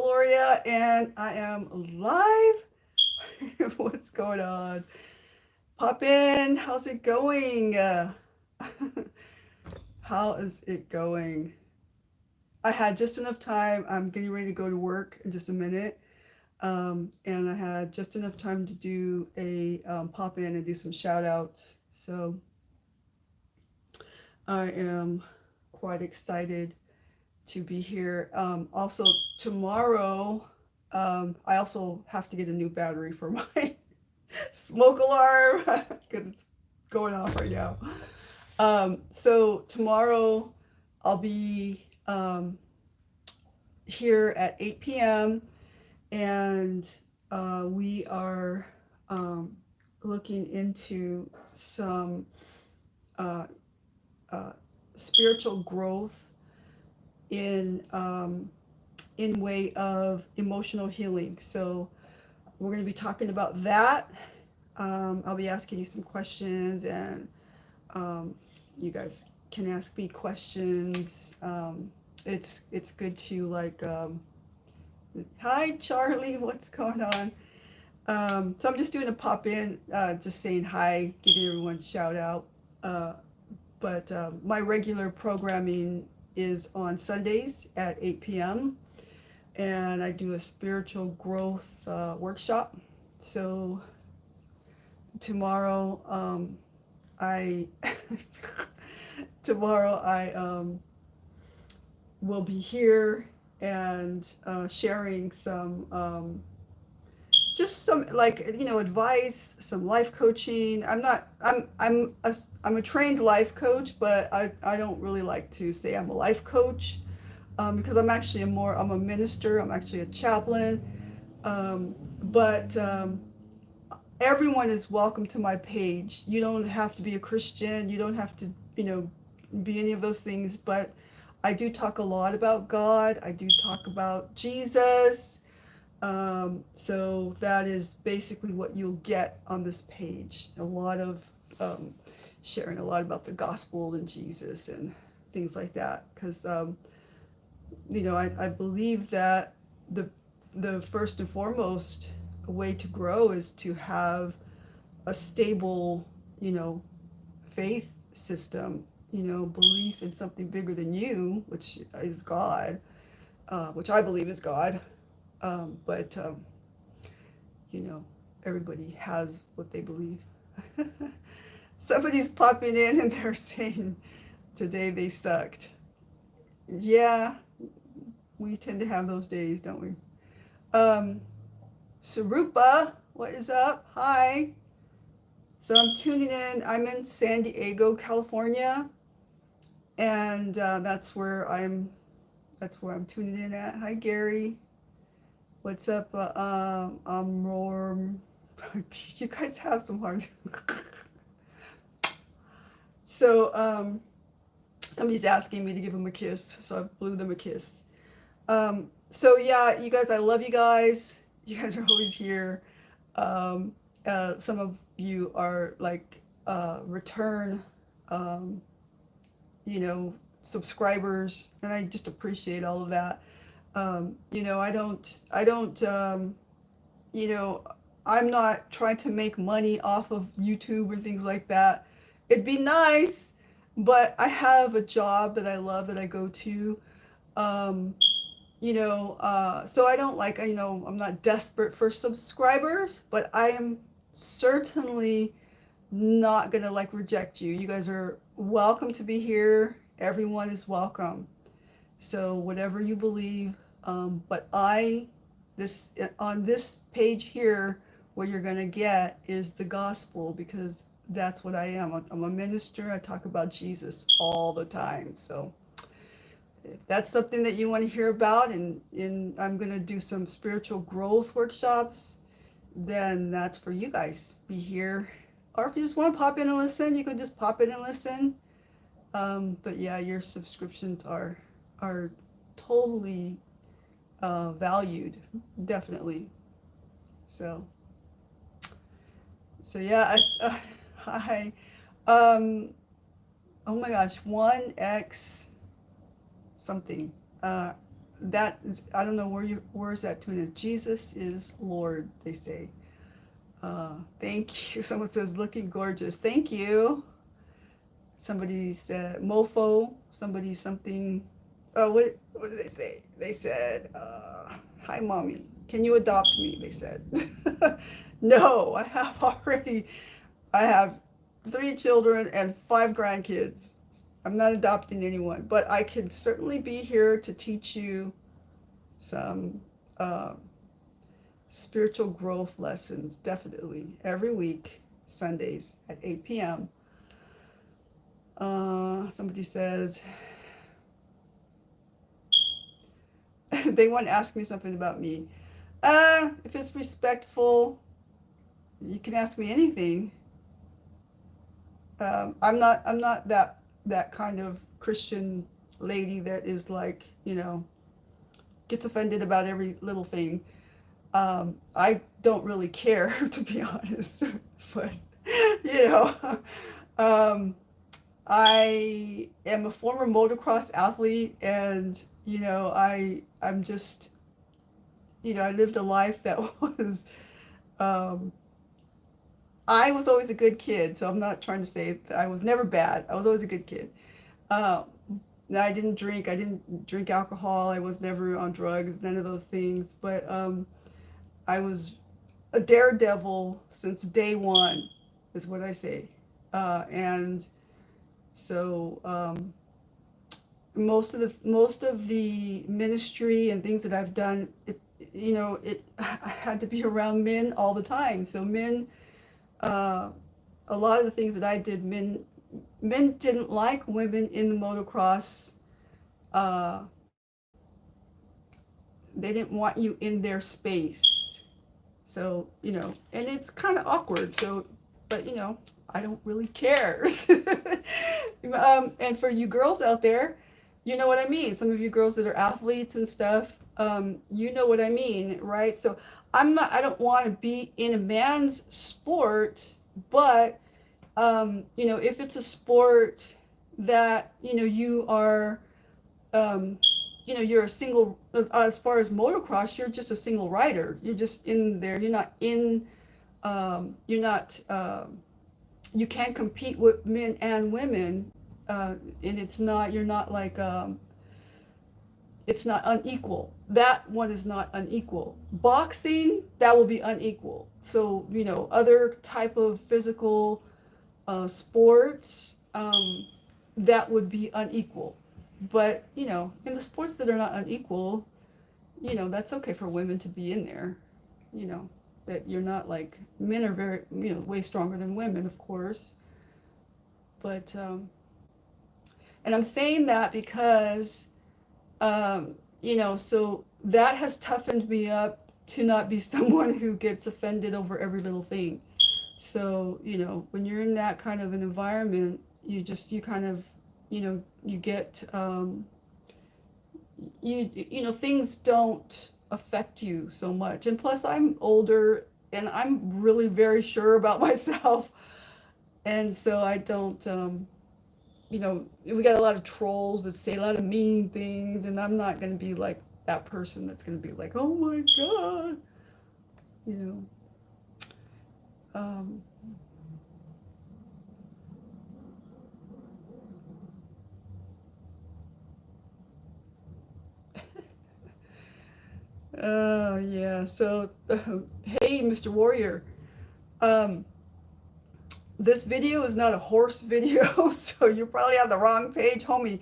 Gloria, and I am live. What's going on? Pop in. How's it going? How is it going? I had just enough time. I'm getting ready to go to work in just a minute. And I had just enough time to do a pop in and do some shout outs. So I am quite excited to be here. Also, tomorrow, I also have to get a new battery for my smoke alarm because it's going off right now. So tomorrow I'll be here at 8 p.m. and we are looking into some uh, uh, spiritual growth in way of emotional healing. So we're going to be talking about that. I'll be asking you some questions, and um, you guys can ask me questions. It's good to like, hi Charlie, what's going on? So I'm just doing a pop in, just saying hi, giving everyone a shout out. But my regular programming is on Sundays at 8 p.m. and I do a spiritual growth workshop. So tomorrow, I tomorrow I will be here and sharing some just some like advice, some life coaching. I'm a trained life coach, but I don't really like to say I'm a life coach because I'm actually I'm a minister. I'm actually a chaplain. But everyone is welcome to my page. You don't have to be a Christian. You don't have to be any of those things. But I do talk a lot about God. I do talk about Jesus. So that is basically what you'll get on this page. A lot of sharing a lot about the gospel and Jesus and things like that. Because I believe that the first and foremost way to grow is to have a stable, faith system, belief in something bigger than you, which is God, which I believe is God. But everybody has what they believe. Somebody's popping in and they're saying today they sucked. Yeah, we tend to have those days, don't we? Sarupa, what is up? Hi. So I'm tuning in. I'm in San Diego, California, and that's where I'm. That's where I'm tuning in at. Hi, Gary. What's up? You guys have some hard. So somebody's asking me to give them a kiss, so I blew them a kiss. So yeah, you guys, I love you guys. You guys are always here. Some of you are like return, um, subscribers, and I just appreciate all of that. I don't, I'm not trying to make money off of YouTube or things like that. It'd be nice, but I have a job that I love that I go to. Um, so I don't like, I'm not desperate for subscribers, but I am certainly not gonna like reject you. You guys are welcome to be here. Everyone is welcome. So whatever you believe, but this on this page here, what you're gonna get is the gospel because that's what I am. I'm a minister. I talk about Jesus all the time. So if that's something that you want to hear about, and I'm gonna do some spiritual growth workshops, then that's for you guys. Be here, or if you just want to pop in and listen, you can just pop in and listen. But yeah, your subscriptions are totally valued, definitely. So yeah, hi. Um, oh my gosh, 1x something. that is, I don't know where is that tune in. Jesus is Lord, they say. Thank you. Someone says looking gorgeous. Thank you. Somebody said mofo. Somebody something. Oh, what did they say? They said, "Hi, mommy. Can you adopt me?" They said. No, I have 3 children and 5 grandkids. I'm not adopting anyone, but I can certainly be here to teach you some uh, spiritual growth lessons, definitely, every week, Sundays at 8 p.m. Somebody says, they want to ask me something about me. If it's respectful, you can ask me anything. I'm not that kind of Christian lady that is like, gets offended about every little thing. I don't really care, to be honest. But, you know, um, I am a former motocross athlete, and, I'm just, I lived a life that was, um, I was always a good kid, so I'm not trying to say that I was never bad. I was always a good kid. Um, I didn't drink. I didn't drink alcohol. I was never on drugs, none of those things. But I was a daredevil since day one, is what I say. And so most of the ministry and things that I've done, it I had to be around men all the time. So men, uh, a lot of the things that I did, men didn't like women in the motocross. Uh, they didn't want you in their space. So, and it's kind of awkward. So, but, I don't really care. And for you girls out there, you know what I mean. Some of you girls that are athletes and stuff, you know what I mean, right? So I don't want to be in a man's sport, but, if it's a sport that, you are, um, you're a single, as far as motocross, you're just a single rider. You're just in there. You're not in, you're not, you can compete with men and women, and you're not like, it's not unequal. That one is not unequal. Boxing, that will be unequal. So, other type of physical sports, that would be unequal. But, in the sports that are not unequal, that's okay for women to be in there, you know, that you're not like, men are very, way stronger than women, of course. But, and I'm saying that because, so that has toughened me up to not be someone who gets offended over every little thing. So, when you're in that kind of an environment, you kind of, you get, things don't affect you so much. And plus, I'm older and I'm really very sure about myself. And so I don't, we got a lot of trolls that say a lot of mean things, and I'm not going to be like that person that's going to be like, oh my God, you know. Um, yeah. So, hey, Mr. Warrior. Um, this video is not a horse video, so you're probably on the wrong page, homie.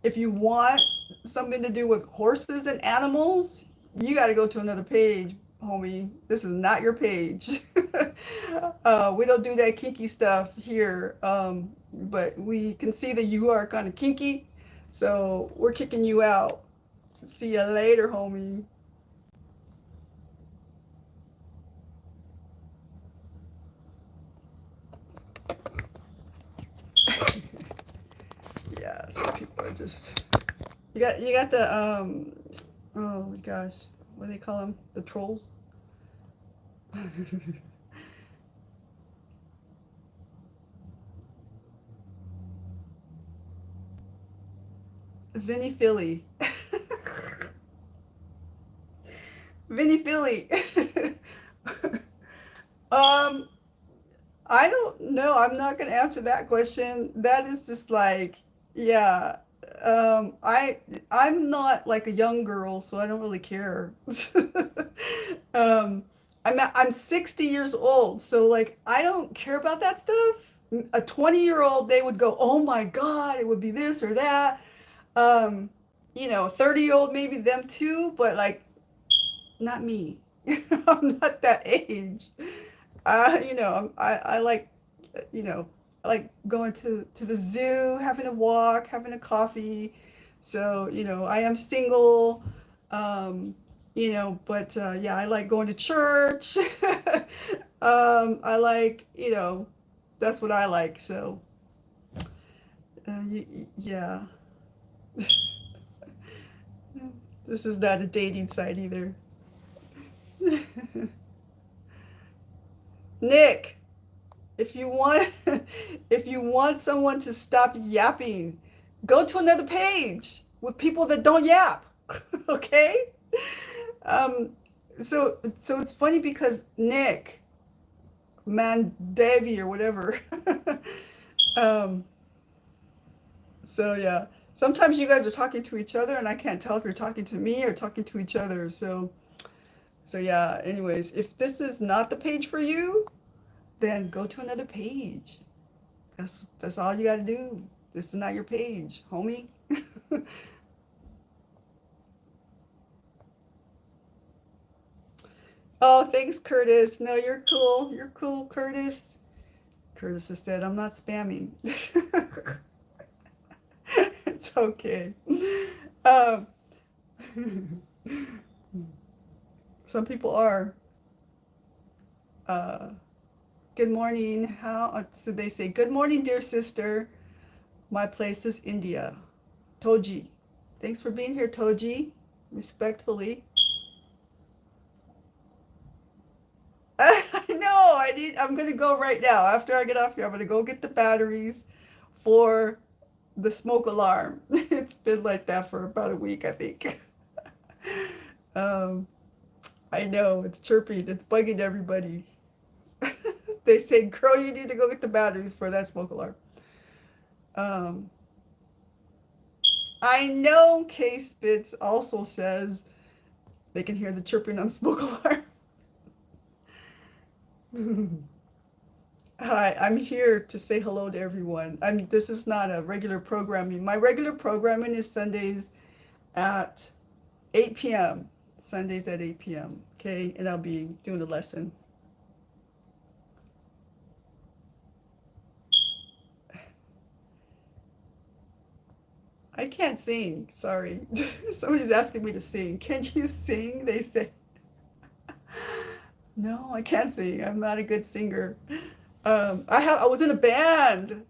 If you want something to do with horses and animals, you got to go to another page, homie. This is not your page. We don't do that kinky stuff here, but we can see that you are kind of kinky, so we're kicking you out. See you later, homie. Yeah, some people are just. You got the oh my gosh, what do they call them? The trolls. Vinny Philly. Vinny Philly. um, I don't know. I'm not gonna answer that question. That is just like, yeah. I'm not like a young girl, so I don't really care. um, I'm 60 years old, so like I don't care about that stuff. A 20-year-old, they would go, "Oh my God, it would be this or that." Um, 30-year-old maybe them too, but like not me. I'm not that age. I like, you know, I like going to the zoo, having a walk, having a coffee. So, I am single. But yeah, I like going to church. I like, that's what I like. So, yeah, this is not a dating site either. Nick, if you want if you want someone to stop yapping, go to another page with people that don't yap. Okay? Um so it's funny because Nick Mandevi or whatever. um so yeah. Sometimes you guys are talking to each other and I can't tell if you're talking to me or talking to each other. So yeah, anyways, if this is not the page for you, then go to another page. That's all you gotta do. This is not your page, homie. Oh, thanks, Curtis. No, you're cool. You're cool, Curtis. Curtis has said, I'm not spamming. It's okay. Um, some people are. Uh, Good morning. So they say, good morning, dear sister. My place is India. Toji. Thanks for being here, Toji. Respectfully. I know. I'm gonna go right now. After I get off here, I'm gonna go get the batteries for the smoke alarm. It's been like that for about a week, I think. Um, I know it's chirping. It's bugging everybody. They say, "Girl, you need to go get the batteries for that smoke alarm." Um, I know K Spitz also says they can hear the chirping on smoke alarm. Hi, I'm here to say hello to everyone. This is not a regular programming. My regular programming is Sundays at 8 p.m. Sundays at 8 p.m. Okay, and I'll be doing the lesson. I can't sing. Sorry. Somebody's asking me to sing. Can you sing? They say. No, I can't sing. I'm not a good singer. I was in a band.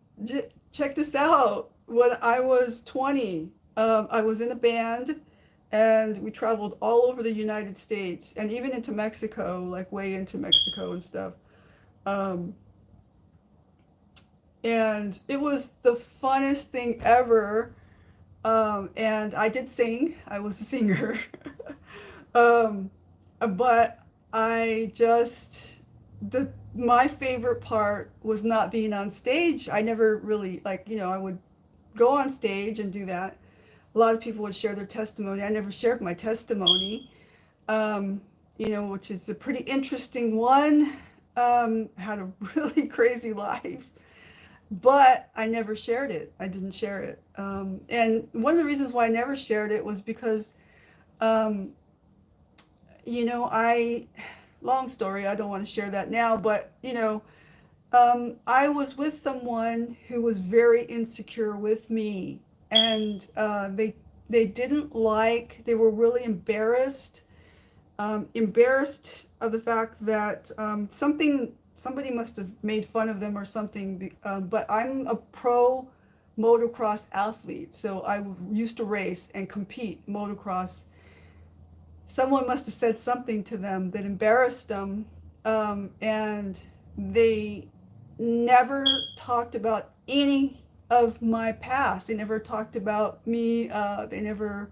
Check this out. When I was 20, I was in a band, and we traveled all over the United States and even into Mexico, like way into Mexico and stuff. Um, and it was the funnest thing ever. And I did sing. I was a singer. um, but I just my favorite part was not being on stage. I never really I would go on stage and do that. A lot of people would share their testimony. I never shared my testimony, which is a pretty interesting one. Had a really crazy life, but I never shared it. I didn't share it. And one of the reasons why I never shared it was because, um, long story, I don't want to share that now, but, I was with someone who was very insecure with me, and they didn't they were really embarrassed of the fact that somebody must have made fun of them or something. But I'm a pro motocross athlete, so I used to race and compete motocross. Someone must have said something to them that embarrassed them, and they never talked about any of my past. They never talked about me. They never.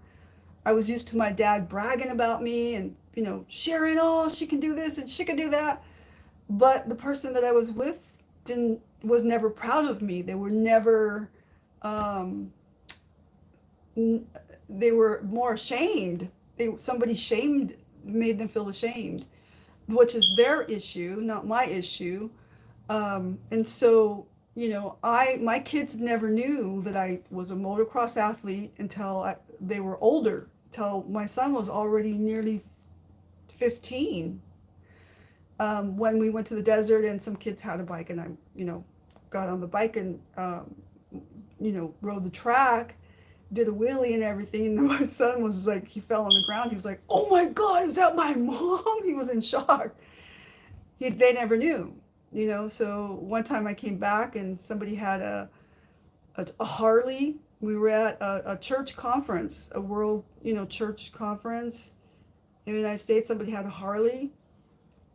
I was used to my dad bragging about me and sharing, oh, she can do this and she can do that. But the person that I was with didn't was never proud of me. They were never um, they were more ashamed. Somebody shamed made them feel ashamed, which is their issue, not my issue. And so, my kids never knew that I was a motocross athlete until they were older. Till my son was already nearly 15, when we went to the desert and some kids had a bike and I, got on the bike and, rode the track, did a wheelie and everything. And my son was like, he fell on the ground. He was like, "Oh my God, is that my mom?" He was in shock. They never knew, So one time I came back and somebody had a Harley. We were at a church conference, a world, church conference in the United States. Somebody had a Harley.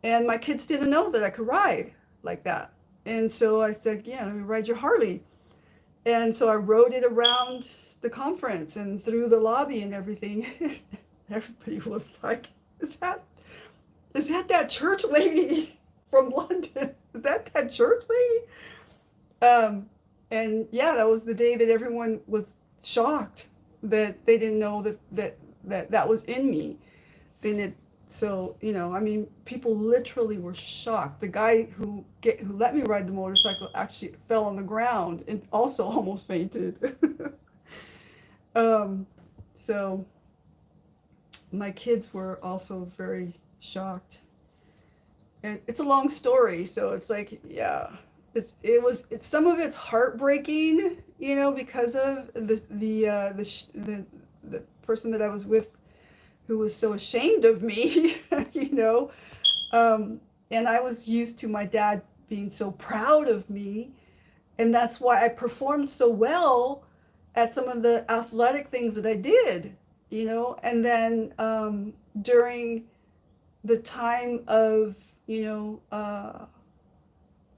And my kids didn't know that I could ride like that. And so I said, "Yeah, let me ride your Harley." And so I rode it around the conference and through the lobby and everything. Everybody was like, is that church lady from London? Is that church lady? Um, and yeah, that was the day that everyone was shocked that they didn't know that was in me. Then so I mean, people literally were shocked. The guy who let me ride the motorcycle actually fell on the ground and also almost fainted. um, so my kids were also very shocked. And it's a long story, so it's like, yeah, it's some of it's heartbreaking, because of the person that I was with who was so ashamed of me, you know. And I was used to my dad being so proud of me, and that's why I performed so well at some of the athletic things that I did, And then during the time of,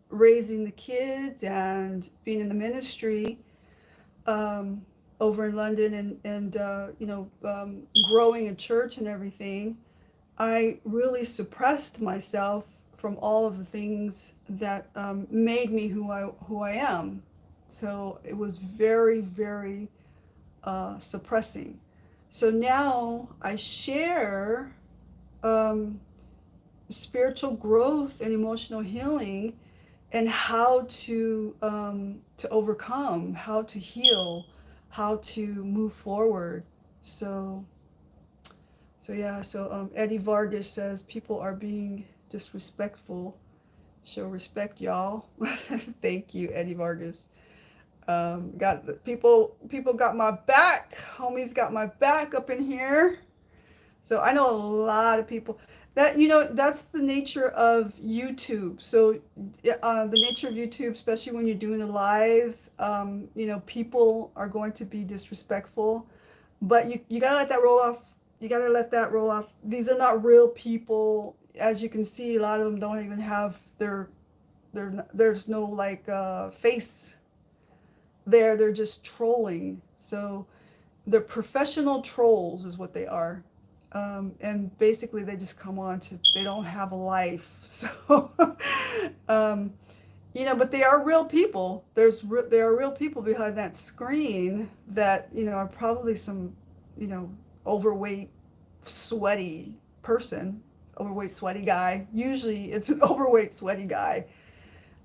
raising the kids and being in the ministry, over in London, and growing a church and everything, I really suppressed myself from all of the things that made me who I am. So it was very, very suppressing. So now I share spiritual growth and emotional healing, and how to overcome, how to heal, how to move forward. So yeah. So Eddie Vargas says people are being disrespectful. Show respect, y'all. Thank you, Eddie Vargas. Got people got my back. Homies got my back up in here. So I know a lot of people that, that's the nature of YouTube. So the nature of YouTube, especially when you're doing a live, people are going to be disrespectful, but you gotta let that roll off. You gotta let that roll off. These are not real people. As you can see, a lot of them don't even have there's no like face there. They're just trolling. So they're professional trolls is what they are. And basically they just come on they don't have a life. So, but they are real people. There are real people behind that screen that, are probably some, overweight, sweaty person, overweight, sweaty guy. Usually it's an overweight, sweaty guy,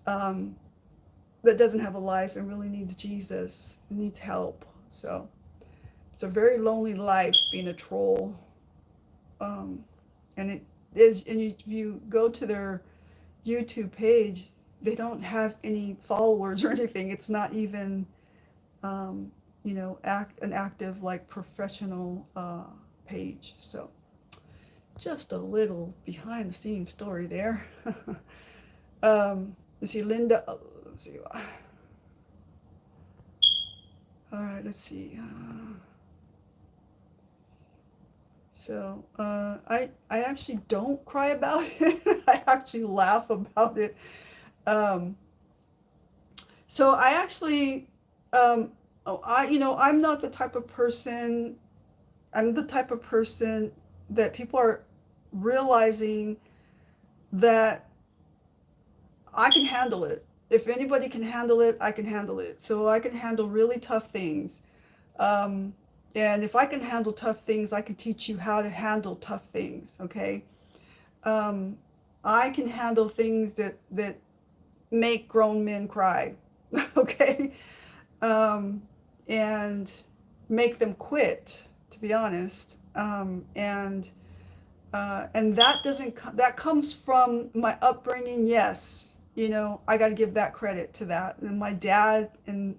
that doesn't have a life and really needs Jesus, needs help. So it's a very lonely life being a troll. And it is, and if you go to their YouTube page, they don't have any followers or anything. It's not even, an active, like, professional page. So just a little behind the scenes story there. Let's see, Linda, let's see. All right, let's see. So I actually don't cry about it. I actually laugh about it. So I actually, I'm not the type of person. I'm the type of person that people are realizing that I can handle it. If anybody can handle it, I can handle it. So I can handle really tough things. Um, and if I can handle tough things, I can teach you how to handle tough things. Okay. Um, I can handle things that make grown men cry. Okay. Um, and make them quit, to be honest. And that doesn't that comes from my upbringing. Yes, you know, I got to give that credit to that, and my dad, and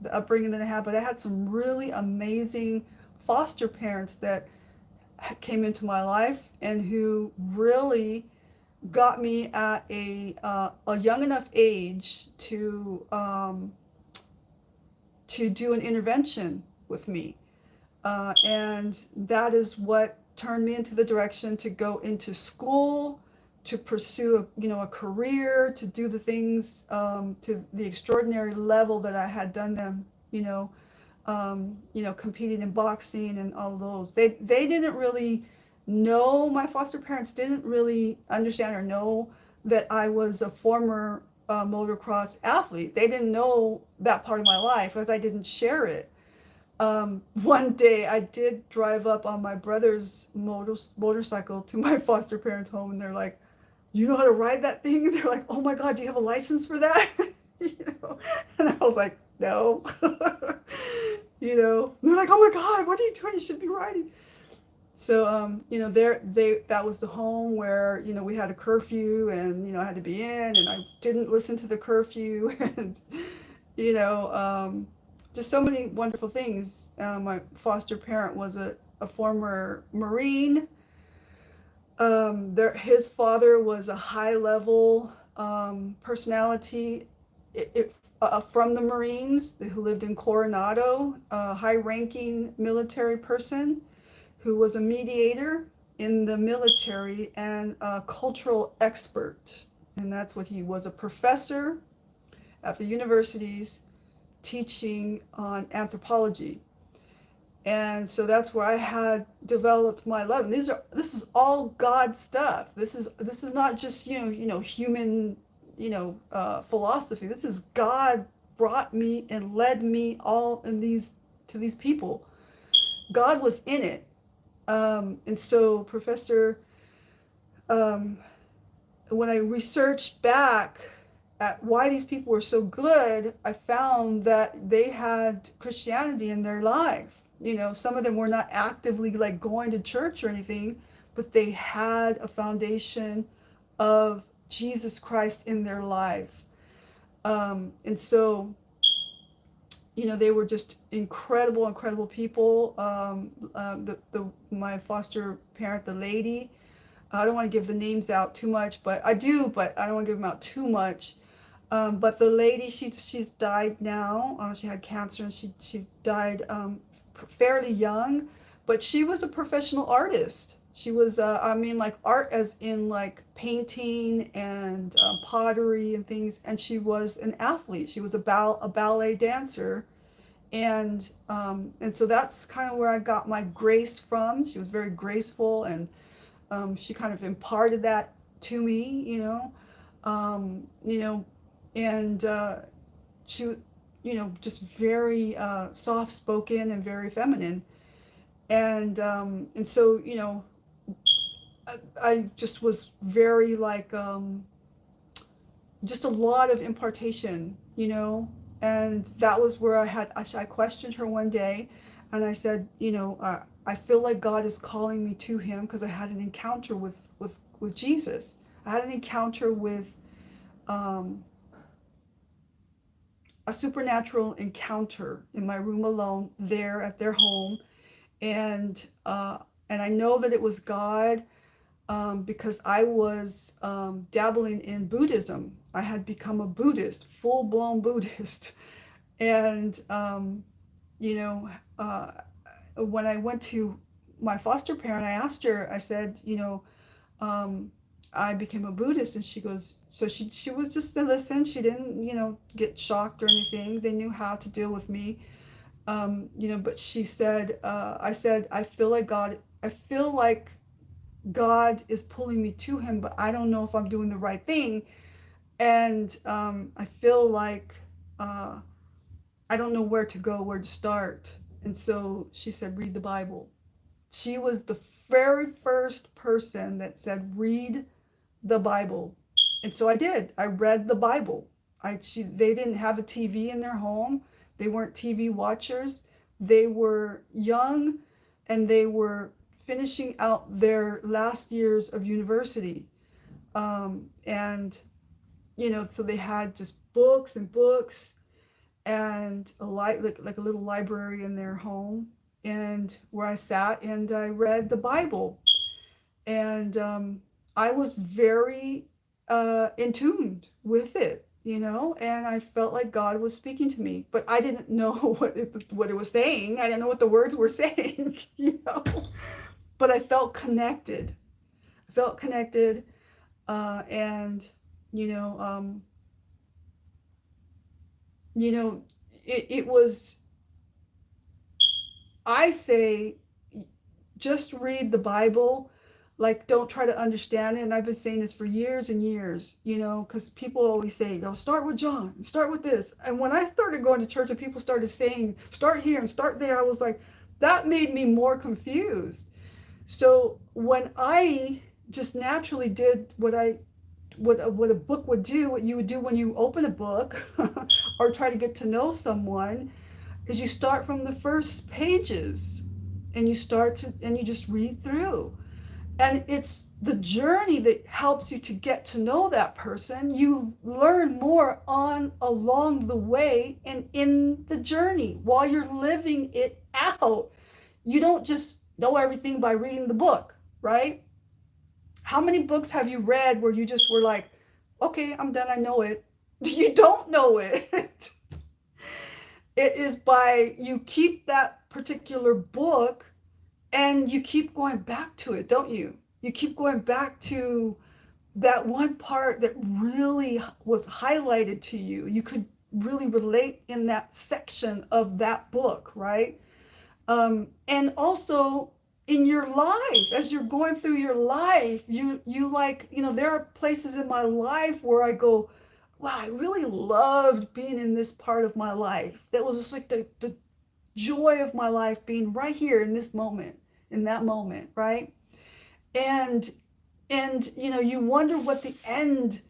the upbringing that I had. But I had some really amazing foster parents that came into my life and who really got me at a young enough age to do an intervention with me. And that is what turned me into the direction to go into school, to pursue a career, to do the things to the extraordinary level that I had done them, competing in boxing and all those. They didn't really know, my foster parents didn't really understand or know that I was a former motocross athlete. They didn't know that part of my life because I didn't share it. One day I did drive up on my brother's motorcycle to my foster parents' home, and they're like, "You know how to ride that thing?" And they're like, "Oh my God, do you have a license for that?" you know? And I was like, "No." And they're like, "Oh my God, what are you doing? You should be riding." So, that was the home where, we had a curfew, and, I had to be in, and I didn't listen to the curfew, and, you know, um, just so many wonderful things. My foster parent was a former Marine. His father was a high level personality from the Marines who lived in Coronado, a high ranking military person who was a mediator in the military and a cultural expert. And that's what he was, a professor at the universities teaching on anthropology. And so that's where I had developed my love. And this is all God stuff. This is not just human philosophy. This is God brought me and led me all to these people. God was in it. And so Professor, um, when I researched back at why these people were so good, I found that they had Christianity in their life. Some of them were not actively like going to church or anything, but they had a foundation of Jesus Christ in their life. And so, they were just incredible, incredible people. My foster parent, the lady, I don't want to give the names out too much, but I do, but I don't want to give them out too much. But the lady, she's died now. She had cancer, and she died fairly young, but she was a professional artist. She was, like art as in like painting and pottery and things. And she was an athlete. She was a ballet dancer. And so that's kind of where I got my grace from. She was very graceful, and she kind of imparted that to me, and she, just very soft spoken and very feminine. And so, I just was very like, just a lot of impartation, and that was where I questioned her one day, and I said, I feel like God is calling me to him, because I had an encounter with Jesus. I had an encounter with a supernatural encounter in my room alone there at their home. And I know that it was God, because I was dabbling in Buddhism. I had become a Buddhist, full-blown Buddhist. And when I went to my foster parent, I asked her, I said, I became a Buddhist. And she goes, so she was just to listen. She didn't, get shocked or anything. They knew how to deal with me. But she said, I said, I feel like God is pulling me to him, but I don't know if I'm doing the right thing. And I feel like I don't know where to go, where to start. And so she said, read the Bible. She was the very first person that said, read the Bible. And so I did. I read the Bible. They didn't have a TV in their home. They weren't TV watchers. They were young and they were finishing out their last years of university. And, so they had just books and books and like a little library in their home, and where I sat and I read the Bible. And I was very in tune with it, and I felt like God was speaking to me, but I didn't know what it was saying. I didn't know what the words were saying, but I felt connected. I felt connected, and you know, um, you know, it was. I say just read the Bible. Like, don't try to understand it. And I've been saying this for years and years, because people always say, start with John, start with this. And when I started going to church and people started saying, start here and start there, I was like, that made me more confused. So when I just naturally did what a book would do, what you would do when you open a book or try to get to know someone, is you start from the first pages and you just read through. And it's the journey that helps you to get to know that person. You learn more on along the way and in the journey while you're living it out. You don't just know everything by reading the book, right? How many books have you read where you just were like, okay, I'm done, I know it? You don't know it. It is by you keep that particular book and you keep going back to it, don't you? You keep going back to that one part that really was highlighted to you. You could really relate in that section of that book, right? And also in your life, as you're going through your life, you like, there are places in my life where I go, wow, I really loved being in this part of my life. That was just like the joy of my life being right here in this moment, in that moment, right? And you wonder what the end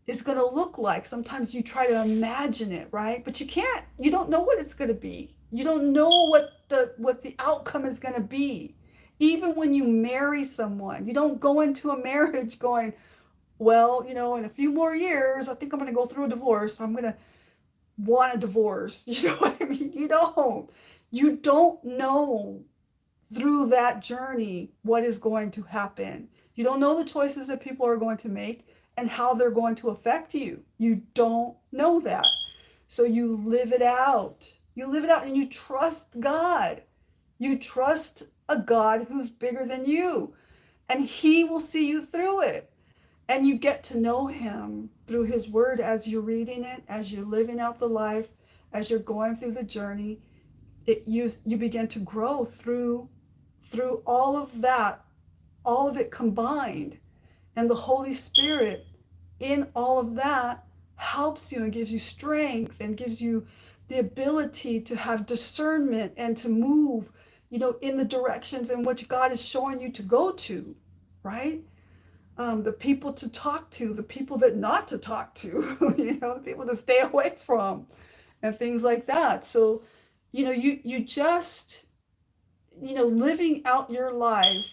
is going to look like. Sometimes you try to imagine it, right? But you can't. You don't know what it's going to be. You don't know what the outcome is going to be. Even when you marry someone, you don't go into a marriage going, well, in a few more years, I think I'm going to go through a divorce. I'm going to want a divorce. You know what I mean? You don't. You don't know through that journey what is going to happen. You don't know the choices that people are going to make and how they're going to affect you. You don't know that. So you live it out. You live it out and you trust God. You trust a God who's bigger than you, and he will see you through it. And you get to know him through his word as you're reading it, as you're living out the life, as you're going through the journey. You begin to grow through all of that, all of it combined. And the Holy Spirit in all of that helps you and gives you strength and gives you the ability to have discernment and to move, in the directions in which God is showing you to go to, right? The people to talk to, the people that not to talk to, the people to stay away from, and things like that. So, you just, living out your life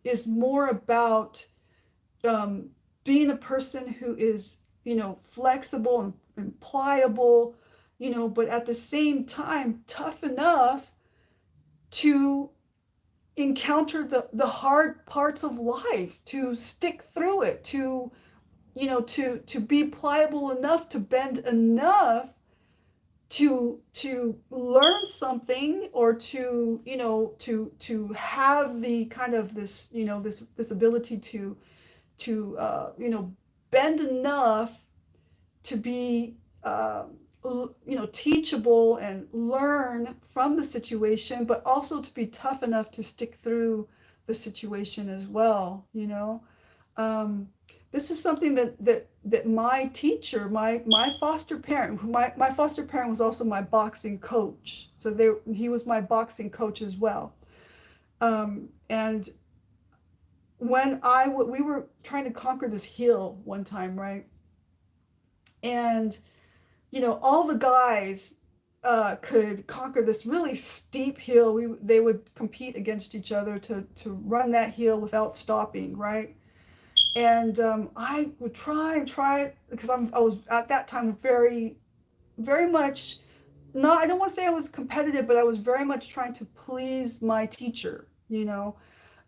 is more about um, being a person who is, flexible and pliable, but at the same time tough enough to encounter the hard parts of life, to stick through it, to be pliable enough, to bend enough to learn something, or to have the kind of this, this ability to bend enough to be teachable and learn from the situation, but also to be tough enough to stick through the situation as well, you know. Um, this is something that my teacher, my foster parent, my foster parent was also my boxing coach. So he was my boxing coach as well. And when we were trying to conquer this hill one time, right? And you know, all the guys could conquer this really steep hill. They would compete against each other to run that hill without stopping, right? And I would try and try because I was at that time very, very much not. I don't want to say I was competitive, but I was very much trying to please my teacher, you know.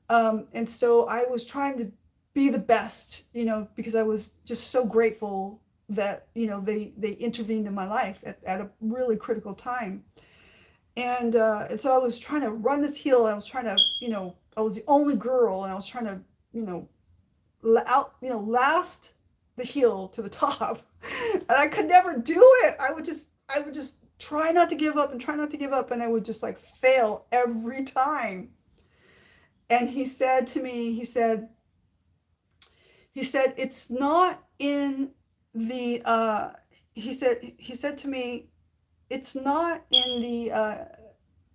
And so I was trying to be the best, you know, because I was just so grateful that, you know, they intervened in my life at a really critical time. And so I was trying to run this hill. I was trying to, you know, I was the only girl, and I was trying to, you know, last the hill to the top. And I could never do it. I would just try not to give up and try not to give up, and I would just like fail every time. And he said to me, he said, it's not in the, he said to me, it's not in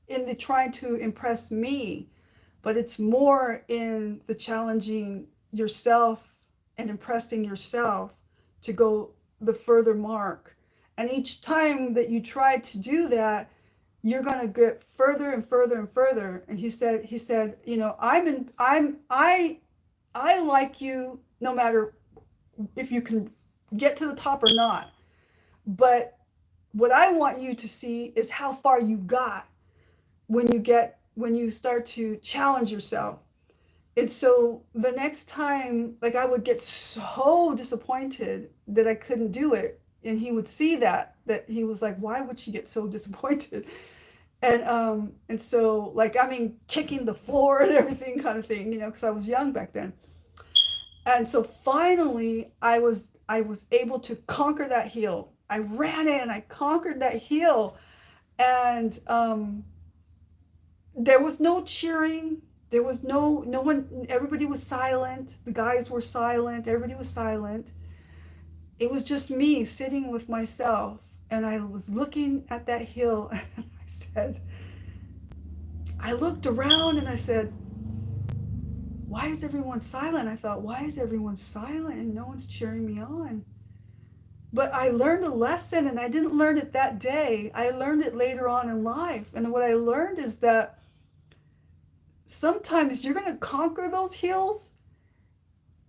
the trying to impress me, but it's more in the challenging yourself and impressing yourself to go the further mark. And each time that you try to do that, you're going to get further and further and further. And he said, you know, I like you no matter if you can get to the top or not. But what I want you to see is how far you got when you start to challenge yourself. And so the next time, like, I would get so disappointed that I couldn't do it. And he would see that he was like, why would she get so disappointed? And so, like, I mean, kicking the floor and everything kind of thing, you know, because I was young back then. And so finally I was able to conquer that hill. I ran it and I conquered that hill. And there was no cheering. There was no one. Everybody was silent. The guys were silent. Everybody was silent. It was just me sitting with myself, and I was looking at that hill, and I looked around and I said, why is everyone silent? I thought, why is everyone silent and no one's cheering me on? But I learned a lesson, and I didn't learn it that day. I learned it later on in life. And what I learned is that sometimes you're going to conquer those hills,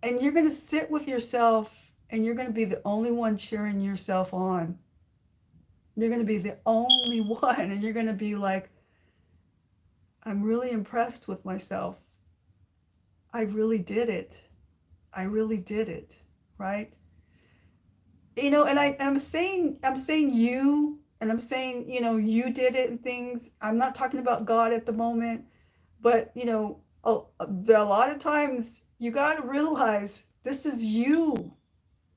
and you're going to sit with yourself, and you're going to be the only one cheering yourself on. You're going to be the only one, and you're going to be like, I'm really impressed with myself. I really did it. I really did it, right? You know, and I'm saying you, and I'm saying, you know, you did it and things. I'm not talking about God at the moment, but, you know, a lot of times you got to realize this is you.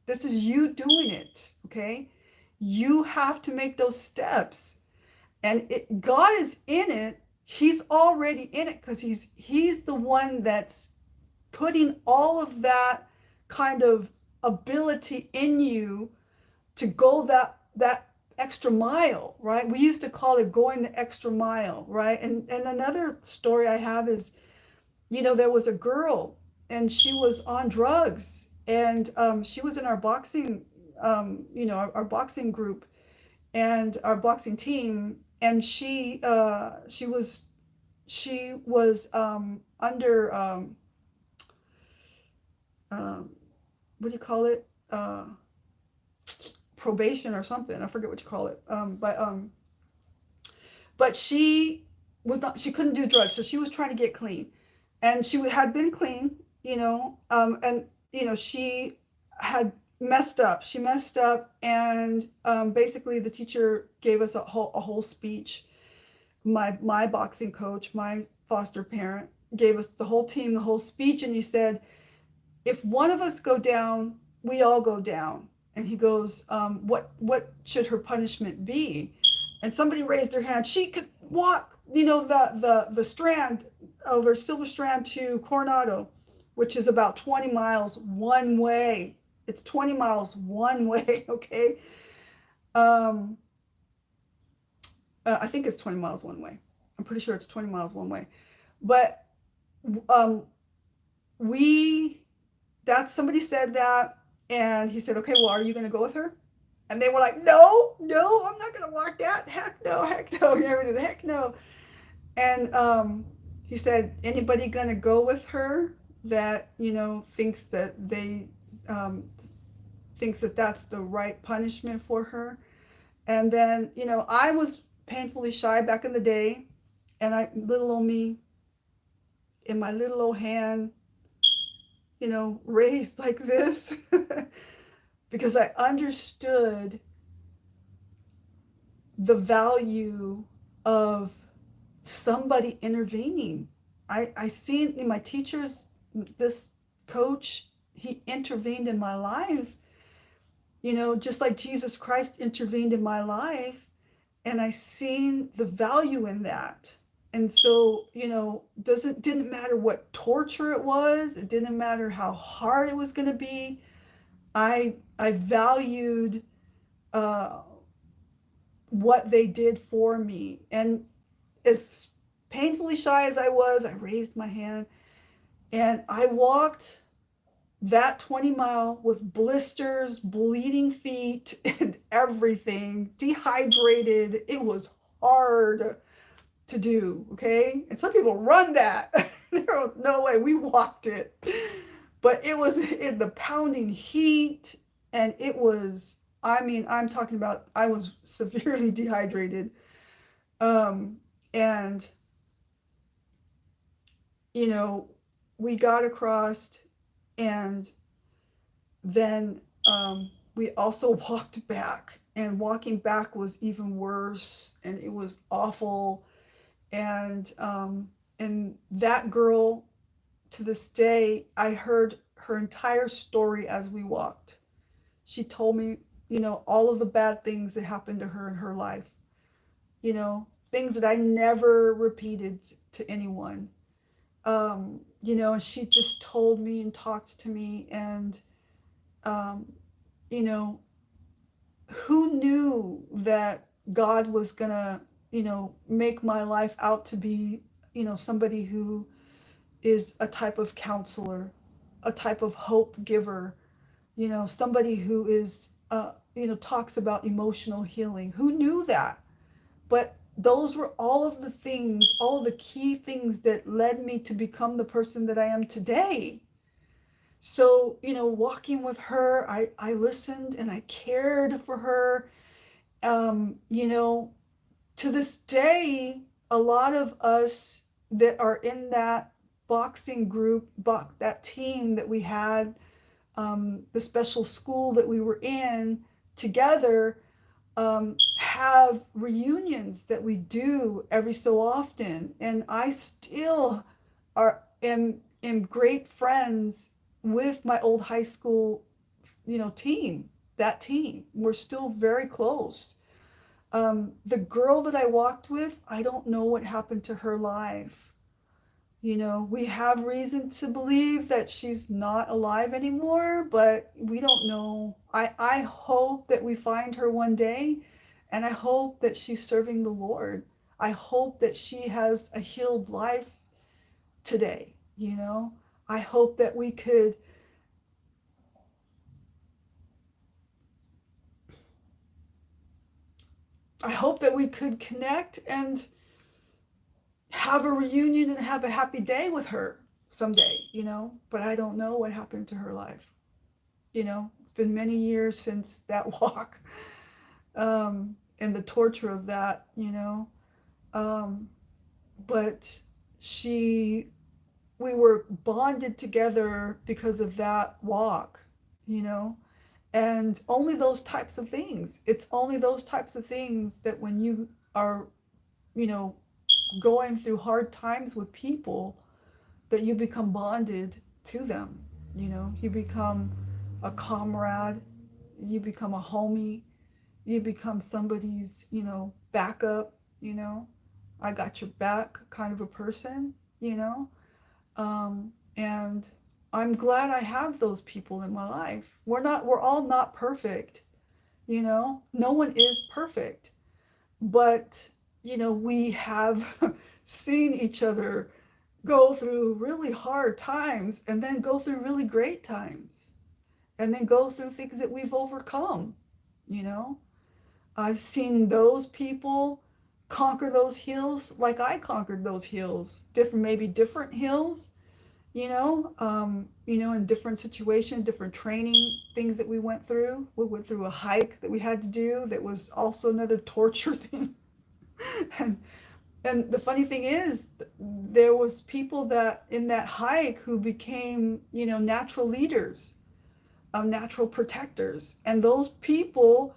This is you doing it, okay? You have to make those steps. And God is in it. He's already in it because he's the one that's putting all of that kind of ability in you to go that extra mile, right? We used to call it going the extra mile, right? And another story I have is, you know, there was a girl and she was on drugs, and she was in our boxing, you know, our boxing group and our boxing team, and she was under what do you call it? Probation or something. I forget what you call it. But she was not. She couldn't do drugs, so she was trying to get clean, and she had been clean, you know. And you know, she had messed up. She messed up, and basically the teacher gave us a whole speech. My boxing coach, my foster parent, gave us the whole team the whole speech, and he said, if one of us go down, we all go down. And he goes, what should her punishment be? And somebody raised their hand. She could walk, you know, the strand over Silver Strand to Coronado, which is about 20 miles one way. It's 20 miles one way, okay? Um, I think it's 20 miles one way. I'm pretty sure it's 20 miles one way. But um, we, that's somebody said that, and he said, okay, well, are you going to go with her? And they were like, no, no, I'm not going to walk that. Heck no, heck no, everything, heck no. And he said, anybody going to go with her that, thinks that um, thinks that that's the right punishment for her. And then, I was painfully shy back in the day, and little old me, in my little old hand, raised like this, because I understood the value of somebody intervening. I seen in my teachers, this coach, he intervened in my life, just like Jesus Christ intervened in my life. And I seen the value in that. And so, didn't matter what torture it was. It didn't matter how hard it was going to be. I valued uh, what they did for me. And as painfully shy as I was, I raised my hand and I walked that 20-mile with blisters, bleeding feet, and everything, dehydrated. It was hard to do, okay? And some people run that. There was no way, we walked it. But it was in the pounding heat, and it was, I'm talking about, I was severely dehydrated. And, we got across, and then we also walked back, and walking back was even worse, and it was awful. And that girl, to this day, I heard her entire story as we walked. She told me, all of the bad things that happened to her in her life, things that I never repeated to anyone. And she just told me and talked to me, and um, you know, who knew that God was gonna, make my life out to be, somebody who is a type of counselor, a type of hope giver, somebody who is, talks about emotional healing. Who knew that? But those were all of the things, all of the key things that led me to become the person that I am today. So, walking with her, I listened and I cared for her. To this day, a lot of us that are in that boxing group, that team that we had, the special school that we were in together, have reunions that we do every so often, and I still am great friends with my old high school, team. That team, we're still very close. The girl that I walked with, I don't know what happened to her life. We have reason to believe that she's not alive anymore, but we don't know. I hope that we find her one day, and I hope that she's serving the Lord. I hope that she has a healed life today. I hope that we could connect and have a reunion and have a happy day with her someday, but I don't know what happened to her life. It's been many years since that walk, and the torture of that, but we were bonded together because of that walk, you know, and only those types of things. It's only those types of things that when you are, you know, going through hard times with people, that you become bonded to them. You become a comrade, you become a homie, you become somebody's, backup, I got your back kind of a person. you know? And I'm glad I have those people in my life. We're all not perfect, you know? No one is perfect, but, you know, we have seen each other go through really hard times and then go through really great times and then go through things that we've overcome, you know? I've seen those people conquer those hills like I conquered those hills, different, maybe different hills, in different situations, different training things that we went through. We went through a hike that we had to do that was also another torture thing. and and the funny thing is, there was people that in that hike who became, natural leaders, natural protectors, and those people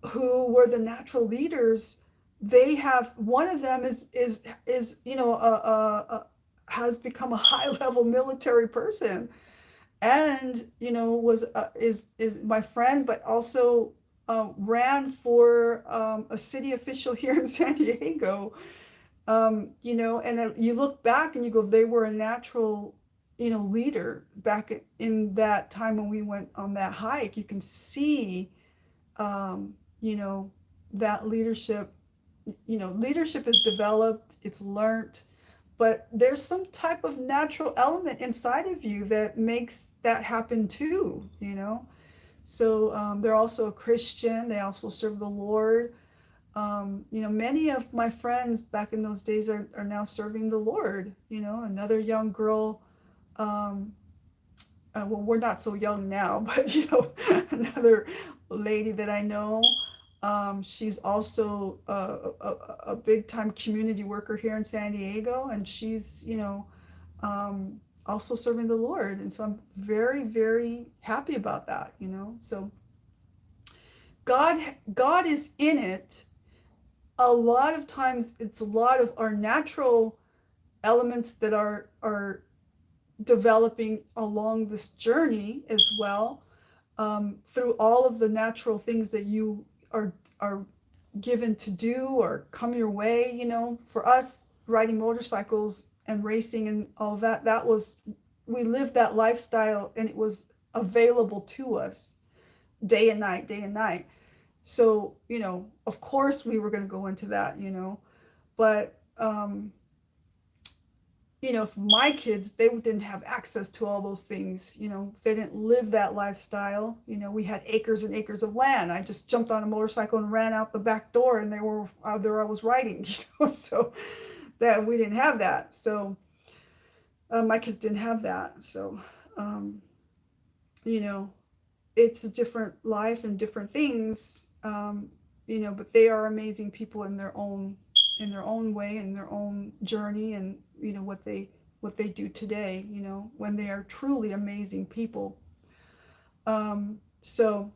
who were the natural leaders, they have one of them is has become a high level military person, and was is my friend, but also ran for a city official here in San Diego. And you look back and you go, they were a natural, leader back in that time when we went on that hike. You can see, um, you know, that leadership, leadership is developed, it's learned, but there's some type of natural element inside of you that makes that happen too, So they're also a Christian, they also serve the Lord. Many of my friends back in those days are now serving the Lord. Another young girl, um, well, we're not so young now, but another lady that I know, she's also a big time community worker here in San Diego, and she's, also serving the Lord. And so I'm very, very happy about that, So God, God is in it. A lot of times it's a lot of our natural elements that are developing along this journey as well, through all of the natural things that you are given to do or come your way. For us, riding motorcycles and racing and all that was, we lived that lifestyle, and it was available to us day and night, day and night. So, of course we were going to go into that, but for my kids, they didn't have access to all those things. They didn't live that lifestyle. We had acres and acres of land. I just jumped on a motorcycle and ran out the back door, and there I was riding. So that we didn't have that. So my kids didn't have that. So um, you know, it's a different life and different things. But they are amazing people in their own way, in their own journey, and what they do today, when they are truly amazing people. So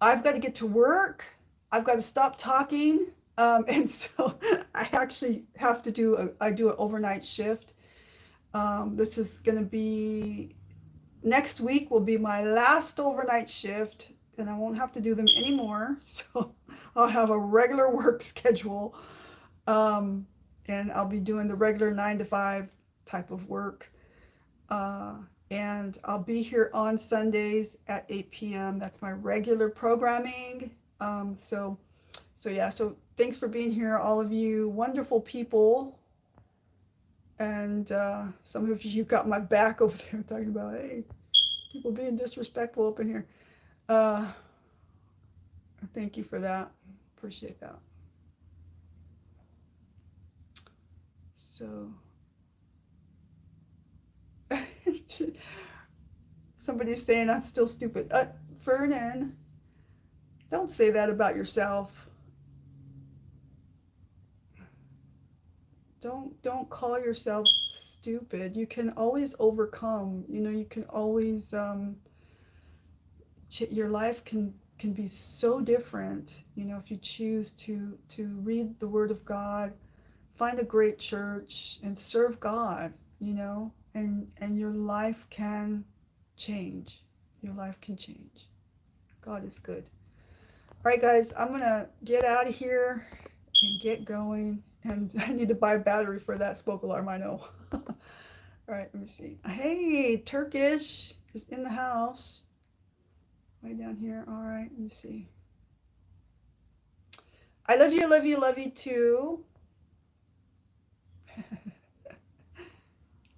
I've got to get to work. I've got to stop talking. And so I actually have to I do an overnight shift. This is going to be, next week will be my last overnight shift, and I won't have to do them anymore. So I'll have a regular work schedule. Um, and I'll be doing the regular 9 to 5 type of work. Uh, and I'll be here on Sundays at 8 p.m. That's my regular programming. So yeah, so thanks for being here, all of you wonderful people. And some of you got my back over there talking about, hey, people being disrespectful up in here. Uh, Thank you for that. Appreciate that. So somebody's saying I'm still stupid. Vernon, don't say that about yourself. Don't call yourself stupid. You can always overcome. You can always your life can be so different. If you choose to read the Word of God, find a great church, and serve God. And your life can change. Your life can change. God is good. All right, guys, I'm gonna get out of here, and get going. And I need to buy a battery for that smoke alarm, I know. All right, let me see. Hey, Turkish is in the house. Way down here. All right, let me see. I love you, love you, love you too.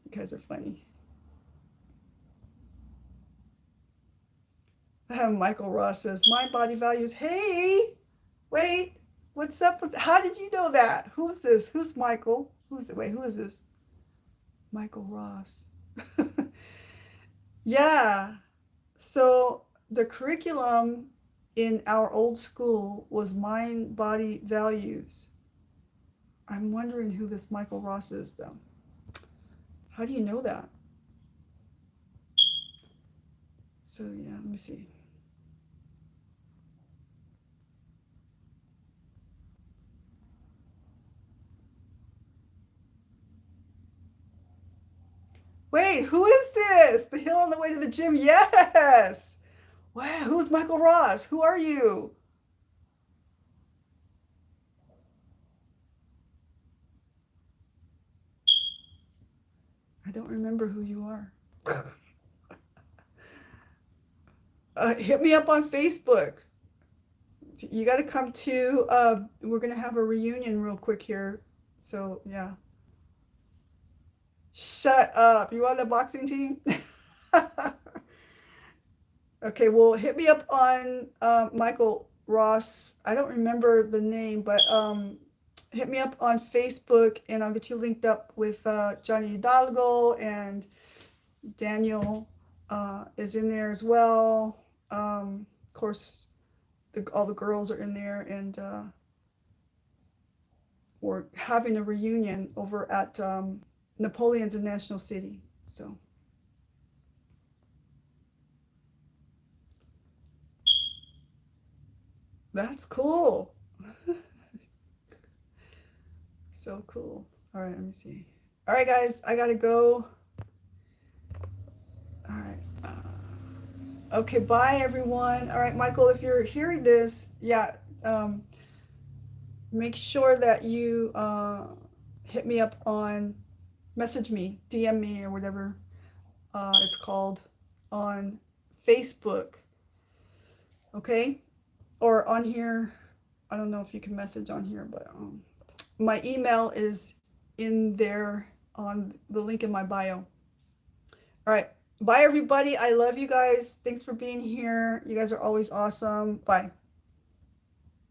You guys are funny. Michael Ross says, mind body values. Hey, wait, what's up with, how did you know that? Who's this? Who's Michael? Who's it? Wait, who is this? Michael Ross. Yeah, so the curriculum in our old school was mind body values. I'm wondering who this Michael Ross is, though. How do you know that? So, yeah, let me see. Wait, who is this? The hill on the way to the gym? Yes. Wow, who's Michael Ross? Who are you? I don't remember who you are. Hit me up on Facebook. You got to come to, we're going to have a reunion real quick here. So, yeah. Shut up. You on the boxing team? Okay, well, hit me up on Michael Ross. I don't remember the name, but hit me up on Facebook and I'll get you linked up with Johnny Hidalgo, and Daniel is in there as well. Of course, all the girls are in there, and we're having a reunion over at Napoleon's in National City. So. That's cool. So cool. All right, let me see. All right, guys, I gotta go. All right. Okay, bye, everyone. All right, Michael, if you're hearing this, yeah, make sure that you hit me up on, message me, DM me, or whatever it's called on Facebook. Okay? Or on here. I don't know if you can message on here, but my email is in there on the link in my bio. All right. Bye, everybody. I love you guys. Thanks for being here. You guys are always awesome. Bye.